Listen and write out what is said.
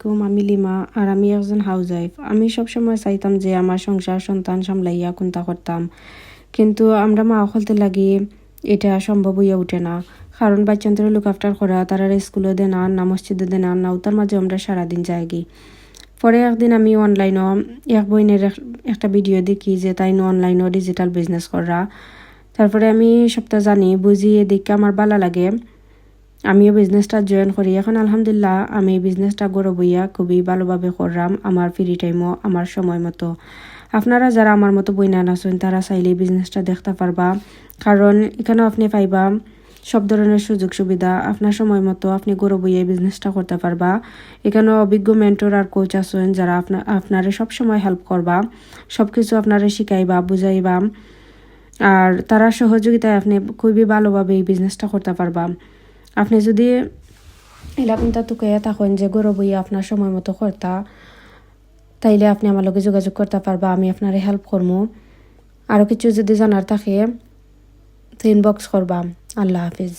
আলাইকুম, আমি লিমা আর আমি একজন হাউসওয়াইফ। আমি সবসময় চাইতাম যে আমার সংসার সন্তান সামলাইয়া কোনটা করতাম, কিন্তু আমরা মা হলতে লাগি এটা সম্ভব হইয়া উঠে না। কারণ বাচ্চান্তরে লুক আফটার করা, তারা স্কুলে দেন না মসজিদে দেন না, তার মাঝে আমরা সারাদিন যাই। পরে একদিন আমি অনলাইনও এক বইনের একটা ভিডিও দেখি যে তাই অনলাইনও ডিজিটাল বিজনেস করা। তারপরে আমি সবটা জানি বুঝি এদিকে আমার ভালো লাগে, আমিও বিজনেসটা জয়েন করি। এখন আলহামদুলিল্লাহ আমি বিজনেসটা গড়ে বইয়া খুবই ভালোভাবে করলাম, আমার ফ্রি টাইমও আমার সময় মতো। আপনারা যারা আমার মতো বইনা আছেন তারা চাইলে বিজনেসটা দেখতে পারবা, কারণ এখানেও আপনি পাইবা সব ধরনের সুযোগ সুবিধা। আপনার সময় মতো আপনি গড়ে বইয়া বিজনেসটা করতে পারবা। এখানেও অভিজ্ঞ মেন্টর আর কোচ আছেন যারা আপনারে সবসময় হেল্প করবা, সব কিছু আপনারা শিখাইবা বুঝাইবা, আর তারা সহযোগিতায় আপনি খুবই ভালোভাবে এই বিজনেসটা করতে পারবা। আপনি যদি এলাকাটা তুকে থাকেন যে গরো বইয়া আপনার সময় মতো করতা, তাইলে আপনি আমার লগে যোগাযোগ করতে পারবা, আমি আপনারে হেল্প করবো। আরও কিছু যদি জানার থাকে তো ইনবক্স করবা। আল্লাহ হাফিজ।